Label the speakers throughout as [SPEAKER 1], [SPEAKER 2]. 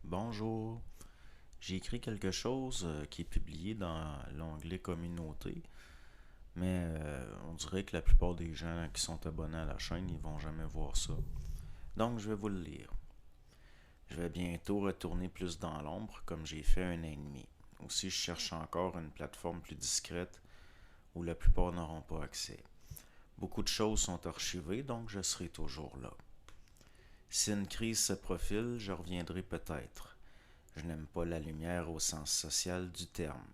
[SPEAKER 1] Bonjour. J'ai écrit quelque chose qui est publié dans l'onglet Communauté, mais on dirait que la plupart des gens qui sont abonnés à la chaîne, ils vont jamais voir ça. Donc je vais vous le lire. Je vais bientôt retourner plus dans l'ombre comme j'ai fait un an et demi. Aussi, je cherche encore une plateforme plus discrète où la plupart n'auront pas accès. Beaucoup de choses sont archivées, donc je serai toujours là. Si une crise se profile, je reviendrai peut-être. Je n'aime pas la lumière au sens social du terme.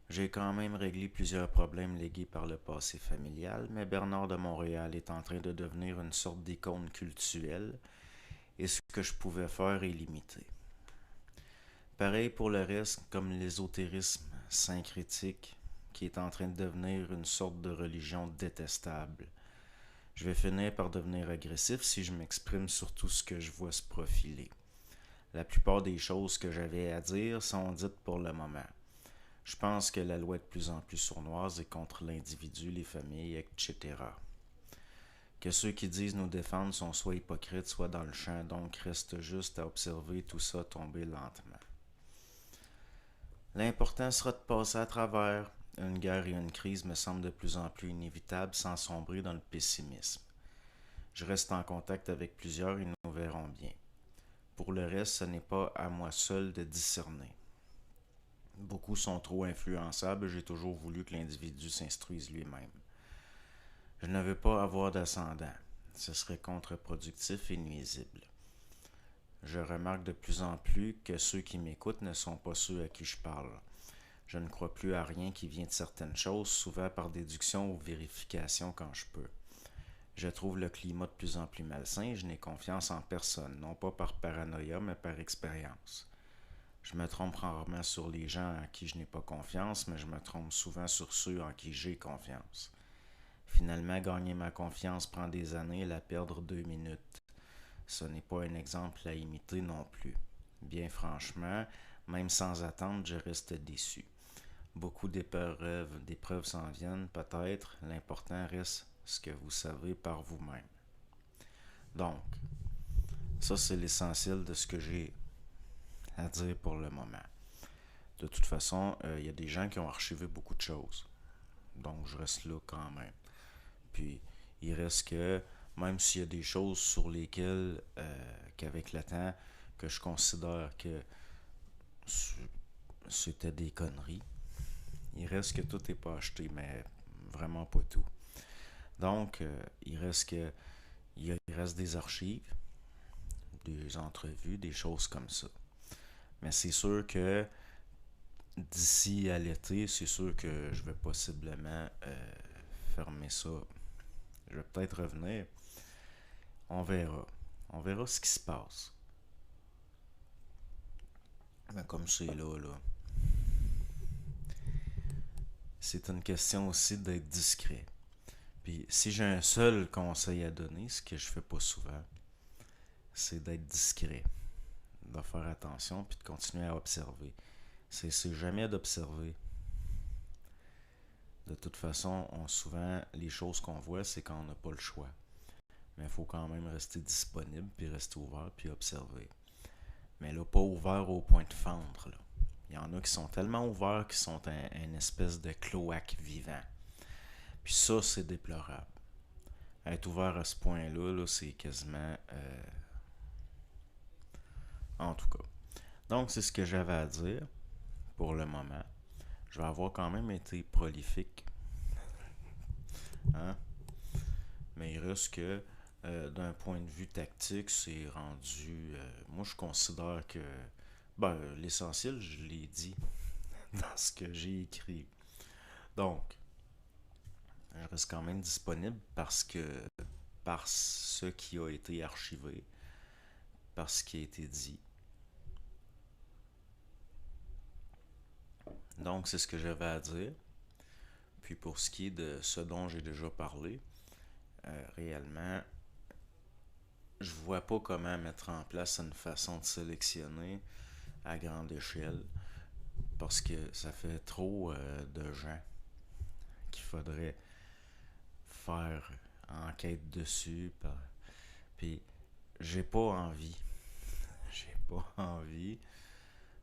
[SPEAKER 1] J'ai quand même réglé plusieurs problèmes légués par le passé familial, mais Bernard de Montréal est en train de devenir une sorte d'icône cultuelle, et ce que je pouvais faire est limité. Pareil pour le reste, comme l'ésotérisme syncrétique, qui est en train de devenir une sorte de religion détestable. Je vais finir par devenir agressif si je m'exprime sur tout ce que je vois se profiler. La plupart des choses que j'avais à dire sont dites pour le moment. Je pense que la loi est de plus en plus sournoise et contre l'individu, les familles, etc. Que ceux qui disent nous défendre sont soit hypocrites, soit dans le champ, donc reste juste à observer tout ça tomber lentement. L'important sera de passer à travers. Une guerre et une crise me semblent de plus en plus inévitables sans sombrer dans le pessimisme. Je reste en contact avec plusieurs et nous verrons bien. Pour le reste, ce n'est pas à moi seul de discerner. Beaucoup sont trop influençables et j'ai toujours voulu que l'individu s'instruise lui-même. Je ne veux pas avoir d'ascendant. Ce serait contre-productif et nuisible. Je remarque de plus en plus que ceux qui m'écoutent ne sont pas ceux à qui je parle. Je ne crois plus à rien qui vient de certaines choses, souvent par déduction ou vérification quand je peux. Je trouve le climat de plus en plus malsain et je n'ai confiance en personne, non pas par paranoïa, mais par expérience. Je me trompe rarement sur les gens en qui je n'ai pas confiance, mais je me trompe souvent sur ceux en qui j'ai confiance. Finalement, gagner ma confiance prend des années et la perdre 2 minutes. Ce n'est pas un exemple à imiter non plus. Bien franchement, même sans attendre, je reste déçu. Beaucoup d'épreuves s'en viennent, peut-être. L'important reste ce que vous savez par vous-même. Donc, ça c'est l'essentiel de ce que j'ai à dire pour le moment. De toute façon, il y a des gens qui ont archivé beaucoup de choses. Donc, je reste là quand même. Puis, il reste que, même s'il y a des choses sur lesquelles, qu'avec le temps, que je considère que c'était des conneries, il reste que tout n'est pas acheté, mais vraiment pas tout. Donc, il reste des archives, des entrevues, des choses comme ça. Mais c'est sûr que d'ici à l'été, c'est sûr que je vais possiblement fermer ça. Je vais peut-être revenir. On verra. On verra ce qui se passe. Mais comme c'est là, c'est une question aussi d'être discret. Puis si j'ai un seul conseil à donner, ce que je fais pas souvent, c'est d'être discret, de faire attention puis de continuer à observer. C'est jamais d'observer. De toute façon, souvent, les choses qu'on voit, c'est quand on n'a pas le choix. Mais il faut quand même rester disponible, puis rester ouvert, puis observer. Mais là, pas ouvert au point de fendre. Là. Il y en a qui sont tellement ouverts qu'ils sont une espèce de cloaque vivant. Puis ça, c'est déplorable. Être ouvert à ce point-là, là, c'est quasiment... en tout cas. Donc, c'est ce que j'avais à dire pour le moment. Je vais avoir quand même été prolifique. Hein? Mais il reste que, d'un point de vue tactique, c'est rendu... moi, je considère que... Ben, l'essentiel, je l'ai dit dans ce que j'ai écrit. Donc, je reste quand même disponible parce que... par ce qui a été archivé, par ce qui a été dit. Donc, c'est ce que j'avais à dire. Puis pour ce qui est de ce dont j'ai déjà parlé, réellement, je vois pas comment mettre en place une façon de sélectionner à grande échelle parce que ça fait trop de gens qu'il faudrait faire enquête dessus. Puis j'ai pas envie. J'ai pas envie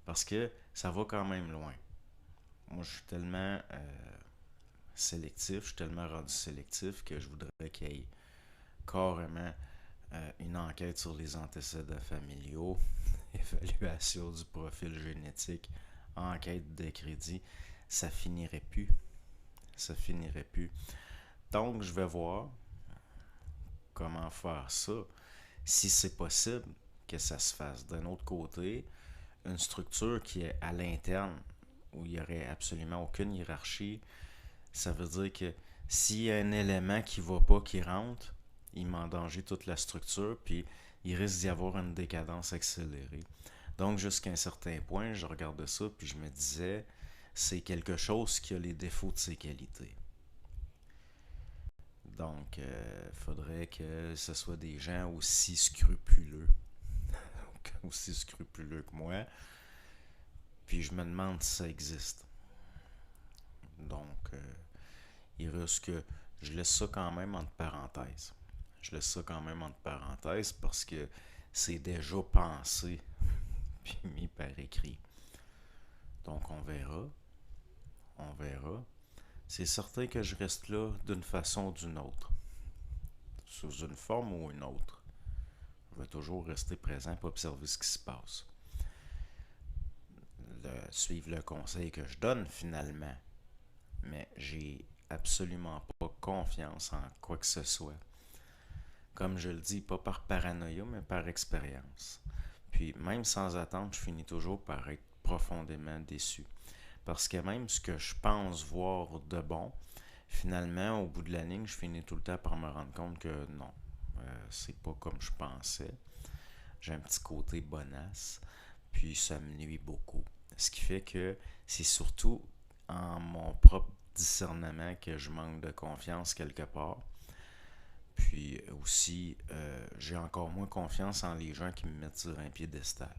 [SPEAKER 1] parce que ça va quand même loin. Moi, je suis tellement sélectif, je suis tellement rendu sélectif que je voudrais qu'il y ait carrément une enquête sur les antécédents familiaux, évaluation du profil génétique, enquête de crédit. Ça finirait plus. Ça finirait plus. Donc, je vais voir comment faire ça, si c'est possible que ça se fasse. D'un autre côté, une structure qui est à l'interne, où il n'y aurait absolument aucune hiérarchie, ça veut dire que s'il y a un élément qui ne va pas, qui rentre, il met en danger toute la structure, puis il risque d'y avoir une décadence accélérée. Donc, jusqu'à un certain point, je regardais ça, puis je me disais, c'est quelque chose qui a les défauts de ses qualités. Donc, il faudrait que ce soit des gens aussi scrupuleux, aussi scrupuleux que moi. Puis je me demande si ça existe. Donc, il risque que je laisse ça quand même entre parenthèses. Je laisse ça quand même entre parenthèses parce que c'est déjà pensé puis mis par écrit. Donc, on verra. On verra. C'est certain que je reste là d'une façon ou d'une autre. Sous une forme ou une autre. Je vais toujours rester présent pour observer ce qui se passe. Suivre le conseil que je donne finalement. Mais j'ai absolument pas confiance en quoi que ce soit. Comme je le dis, pas par paranoïa, mais par expérience. Puis même sans attendre, je finis toujours par être profondément déçu. Parce que même ce que je pense voir de bon, finalement, au bout de la ligne, je finis tout le temps par me rendre compte que non, c'est pas comme je pensais. J'ai un petit côté bonasse, puis ça me nuit beaucoup. Ce qui fait que c'est surtout en mon propre discernement que je manque de confiance quelque part. Puis aussi, j'ai encore moins confiance en les gens qui me mettent sur un piédestal.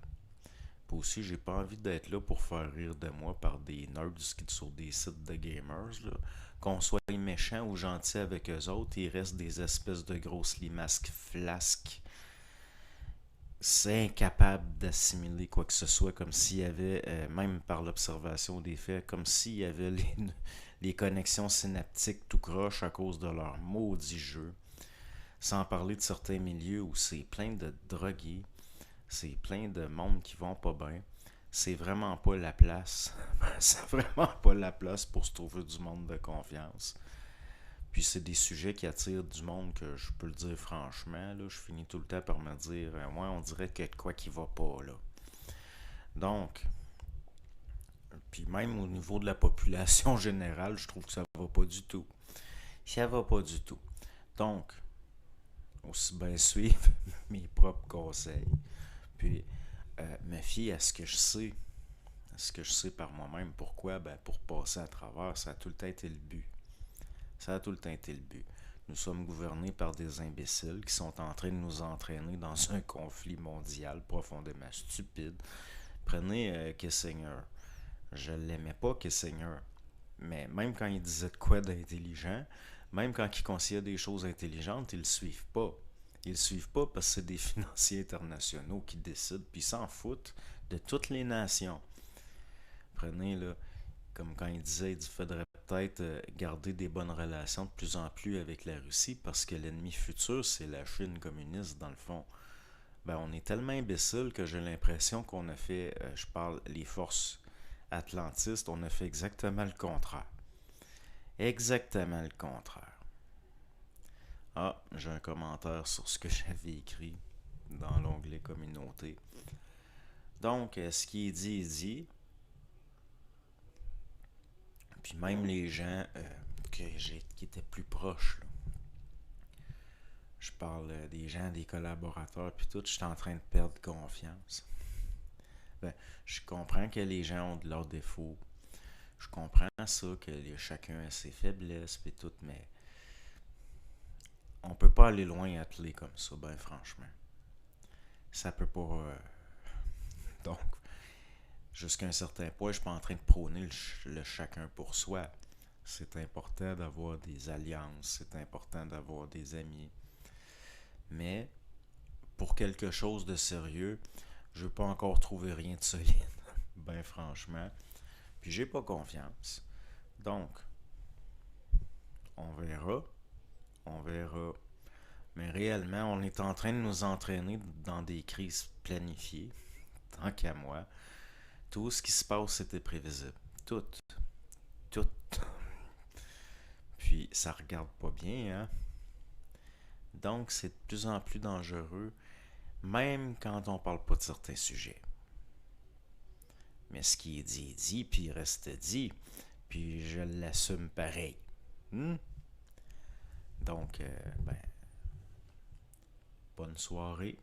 [SPEAKER 1] Puis aussi, j'ai pas envie d'être là pour faire rire de moi par des nerds qui sont sur des sites de gamers. Là. Qu'on soit méchant ou gentil avec eux autres, il reste des espèces de grosses limasques flasques. C'est incapable d'assimiler quoi que ce soit, comme s'il y avait, même par l'observation des faits, comme s'il y avait les connexions synaptiques tout croche à cause de leur maudit jeu. Sans parler de certains milieux où c'est plein de drogués, c'est plein de monde qui vont pas bien. C'est vraiment pas la place. C'est vraiment pas la place pour se trouver du monde de confiance. Puis c'est des sujets qui attirent du monde que je peux le dire franchement. Là, je finis tout le temps par me dire ouais, on dirait qu'il y a de quoi qui va pas là. Donc, puis même au niveau de la population générale, je trouve que ça va pas du tout. Ça va pas du tout. Donc, aussi bien suivre mes propres conseils. Puis me fier à ce que je sais. À ce que je sais par moi-même. Pourquoi? Ben, pour passer à travers, ça a tout le temps été le but. Ça a tout le temps été le but. Nous sommes gouvernés par des imbéciles qui sont en train de nous entraîner dans un conflit mondial profondément stupide. Prenez Kissinger. Je l'aimais pas, Kissinger. Mais même quand il disait de quoi d'intelligent, même quand il conseillait des choses intelligentes, ils le suivent pas. Ils le suivent pas parce que c'est des financiers internationaux qui décident, puis ils s'en foutent de toutes les nations. Prenez, là, comme quand il disait, il faudrait peut-être garder des bonnes relations de plus en plus avec la Russie parce que l'ennemi futur, c'est la Chine communiste, dans le fond. Ben, on est tellement imbécile que j'ai l'impression qu'on a fait, je parle les forces atlantistes, on a fait exactement le contraire. Exactement le contraire. Ah, j'ai un commentaire sur ce que j'avais écrit dans l'onglet communauté. Donc, ce qui est dit. Puis même les gens qui étaient plus proches, là. Je parle des gens, des collaborateurs, puis tout, je suis en train de perdre confiance. Ben, je comprends que les gens ont de leurs défauts. Je comprends ça, que chacun a ses faiblesses, puis tout, mais on peut pas aller loin attelé comme ça, ben franchement. Ça peut pas... Donc, jusqu'à un certain point, je suis pas en train de prôner le chacun pour soi. C'est important d'avoir des alliances, c'est important d'avoir des amis. Mais pour quelque chose de sérieux, Je veux pas encore trouver rien de solide, ben franchement. Puis j'ai pas confiance. Donc, on verra, on verra. Mais réellement, on est en train de nous entraîner dans des crises planifiées, tant qu'à moi. Tout ce qui se passe était prévisible. Tout, tout. Puis ça regarde pas bien, hein? Donc c'est de plus en plus dangereux, même quand on parle pas de certains sujets. Mais ce qui est dit, puis il reste dit, puis je l'assume pareil. Hmm? Donc, bonne soirée.